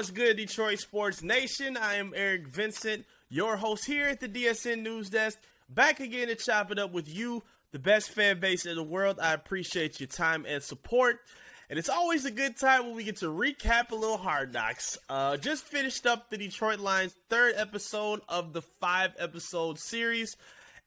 What's good, Detroit Sports Nation? I am Eric Vincent, your host here at the DSN News Desk, back again to chop it up with you, the best fan base in the world. I appreciate your time and support, and it's always a good time when we get to recap a little Hard Knocks. Just finished up the Detroit Lions' third episode of the 5-episode series,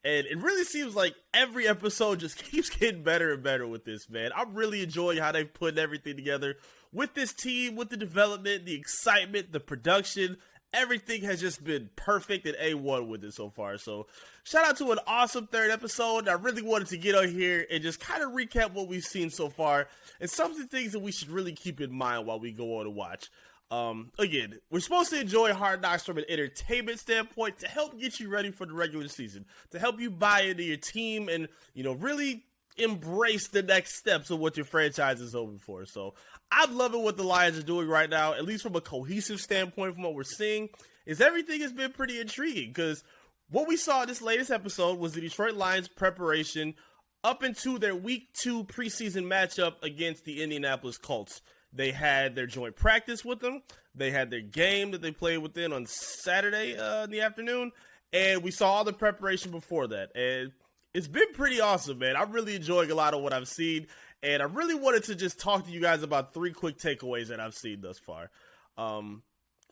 and it really seems like every episode just keeps getting better and better with this, man. I'm really enjoying how they've put everything together with this team, with the development, the excitement, the production. Everything has just been perfect and A1 with it so far. So shout out to an awesome third episode. I really wanted to get on here and just kind of recap what we've seen so far and some of the things that we should really keep in mind while we go on to watch. Again, we're supposed to enjoy Hard Knocks from an entertainment standpoint to help get you ready for the regular season, to help you buy into your team and, really embrace the next steps of what your franchise is hoping for. So I'm loving what the Lions are doing right now, at least from a cohesive standpoint from what we're seeing, is everything has been pretty intriguing because what we saw in this latest episode was the Detroit Lions preparation up into their Week 2 preseason matchup against the Indianapolis Colts. They had their joint practice with them. They had their game that they played within on Saturday in the afternoon, and we saw all the preparation before that. And it's been pretty awesome, man. I'm really enjoying a lot of what I've seen, and I really wanted to just talk to you guys about 3 quick takeaways that I've seen thus far.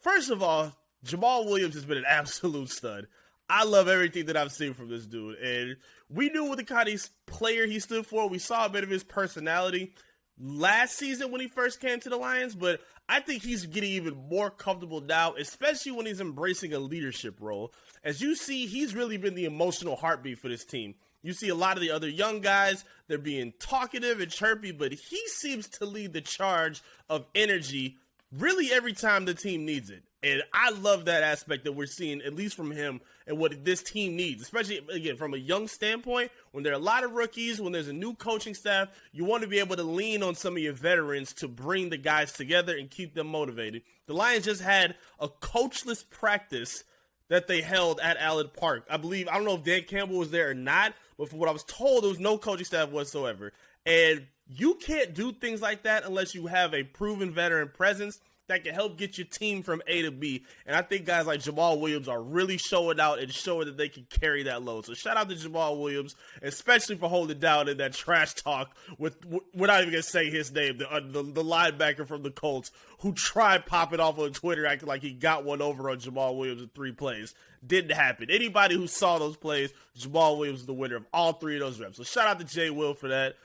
First of all, Jamal Williams has been an absolute stud. I love everything that I've seen from this dude, and we knew what the kind of player he stood for. We saw a bit of his personality last season when he first came to the Lions, but I think he's getting even more comfortable now, especially when he's embracing a leadership role. As you see, he's really been the emotional heartbeat for this team. You see a lot of the other young guys, they're being talkative and chirpy, but he seems to lead the charge of energy really every time the team needs it. And I love that aspect that we're seeing, at least from him, and what this team needs, especially, again, from a young standpoint. When there are a lot of rookies, when there's a new coaching staff, you want to be able to lean on some of your veterans to bring the guys together and keep them motivated. The Lions just had a coachless practice that they held at Allen Park. I don't know if Dan Campbell was there or not, but from what I was told, there was no coaching staff whatsoever. And you can't do things like that unless you have a proven veteran presence that can help get your team from A to B. And I think guys like Jamal Williams are really showing out and showing that they can carry that load. So shout out to Jamal Williams, especially for holding down in that trash talk with, we're not even going to say his name, the linebacker from the Colts who tried popping off on Twitter acting like he got one over on Jamal Williams in 3 plays. Didn't happen. Anybody who saw those plays, Jamal Williams is the winner of all 3 of those reps. So shout out to Jay Will for that.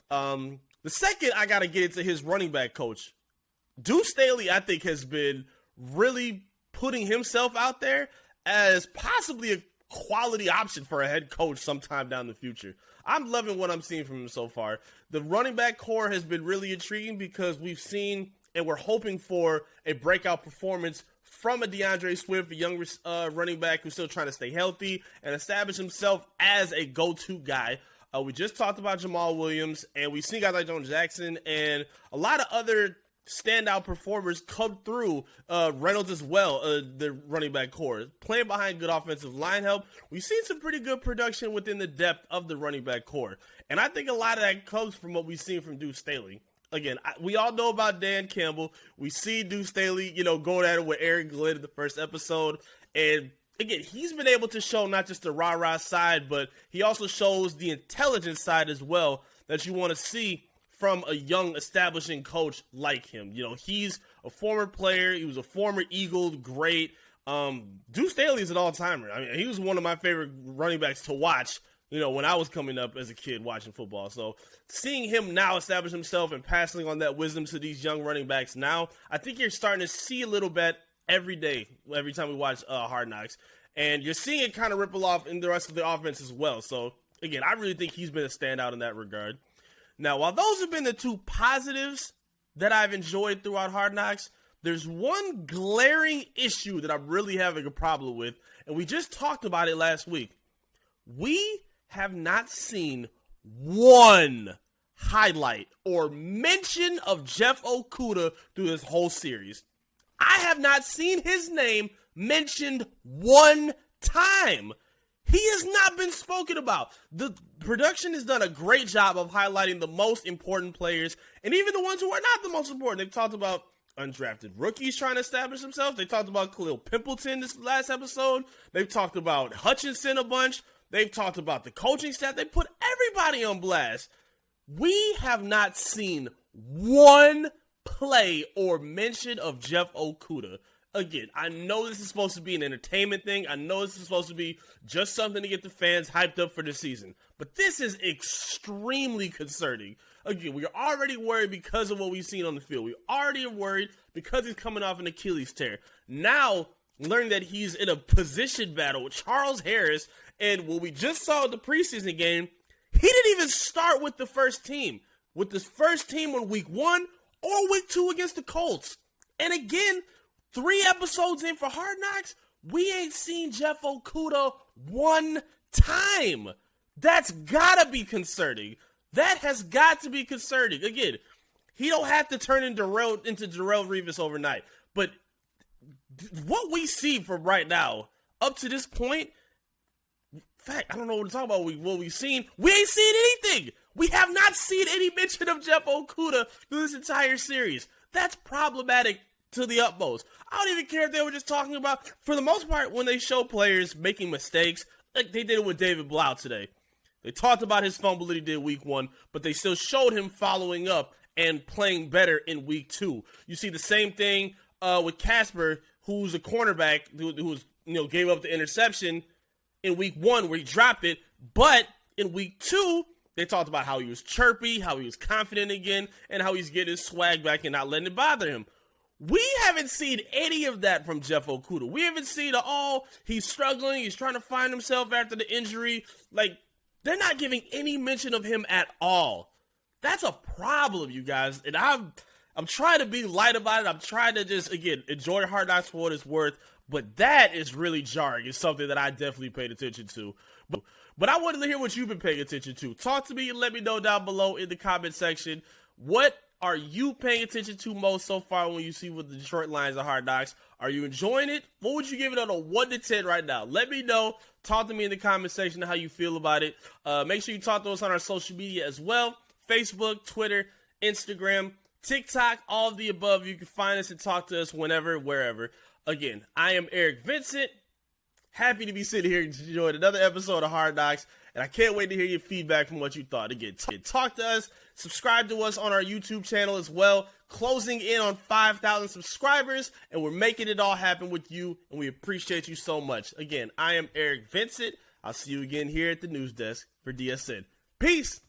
The second, I got to get into his running back coach. Deuce Staley, I think, has been really putting himself out there as possibly a quality option for a head coach sometime down the future. I'm loving what I'm seeing from him so far. The running back core has been really intriguing because we've seen and we're hoping for a breakout performance from a DeAndre Swift, a young running back who's still trying to stay healthy and establish himself as a go-to guy. We just talked about Jamal Williams, and we've seen guys like Jones Jackson and a lot of other standout performers come through. Reynolds as well, the running back core, playing behind good offensive line help. We've seen some pretty good production within the depth of the running back core, and I think a lot of that comes from what we've seen from Deuce Staley. Again, we all know about Dan Campbell. We see Deuce Staley, going at it with Aaron Glenn in the first episode, and again, he's been able to show not just the rah-rah side, but he also shows the intelligence side as well that you want to see from a young establishing coach like him. He's a former player. He was a former Eagle, great. Deuce Staley is an all-timer. I mean, he was one of my favorite running backs to watch, when I was coming up as a kid watching football. So seeing him now establish himself and passing on that wisdom to these young running backs now, I think you're starting to see a little bit every day, every time we watch Hard Knocks. And you're seeing it kind of ripple off in the rest of the offense as well. So, again, I really think he's been a standout in that regard. Now, while those have been the 2 positives that I've enjoyed throughout Hard Knocks, there's one glaring issue that I'm really having a problem with, and we just talked about it last week. We have not seen one highlight or mention of Jeff Okudah through this whole series. I have not seen his name mentioned one time. He has not been spoken about. The production has done a great job of highlighting the most important players and even the ones who are not the most important. They've talked about undrafted rookies trying to establish themselves. They talked about Khalil Pimpleton this last episode. They've talked about Hutchinson a bunch. They've talked about the coaching staff. They put everybody on blast. We have not seen one play or mention of Jeff Okudah. Again, I know this is supposed to be an entertainment thing. I know this is supposed to be just something to get the fans hyped up for the season. But this is extremely concerning. Again, we are already worried because of what we've seen on the field. We already are worried because he's coming off an Achilles tear. Now, learning that he's in a position battle with Charles Harris, and what we just saw in the preseason game, he didn't even start with the first team. With this first team on week 1 or week 2 against the Colts. And again, 3 episodes in for Hard Knocks, we ain't seen Jeff Okudah one time. That's gotta be concerning. That has got to be concerning. Again, he don't have to turn into Darrelle Revis overnight. But what we see from right now, up to this point, in fact, I don't know what to talk about. What we've seen, we ain't seen anything. We have not seen any mention of Jeff Okudah through this entire series. That's problematic to the utmost. I don't even care if they were just talking about, for the most part, when they show players making mistakes, like they did it with David Blau today. They talked about his fumble that he did week 1, but they still showed him following up and playing better in week 2. You see the same thing with Casper, who's a cornerback who's gave up the interception in week 1 where he dropped it, but in week 2 they talked about how he was chirpy, how he was confident again, and how he's getting his swag back and not letting it bother him. We haven't seen any of that from Jeff Okudah. We haven't seen he's struggling, he's trying to find himself after the injury. Like, they're not giving any mention of him at all. That's a problem, you guys. And I'm trying to be light about it. I'm trying to just, again, enjoy Hard Knocks for what it's worth. But that is really jarring. It's something that I definitely paid attention to. But I wanted to hear what you've been paying attention to. Talk to me and let me know down below in the comment section. What are you paying attention to most so far when you see what the Detroit Lions are Hard Knocks? Are you enjoying it? What would you give it on a 1 to 10 right now? Let me know. Talk to me in the comment section how you feel about it. Make sure you talk to us on our social media as well. Facebook, Twitter, Instagram, TikTok, all of the above. You can find us and talk to us whenever, wherever. Again, I am Eric Vincent. Happy to be sitting here enjoying another episode of Hard Knocks. And I can't wait to hear your feedback from what you thought. Again, talk to us. Subscribe to us on our YouTube channel as well. Closing in on 5,000 subscribers. And we're making it all happen with you. And we appreciate you so much. Again, I am Eric Vincent. I'll see you again here at the news desk for DSN. Peace.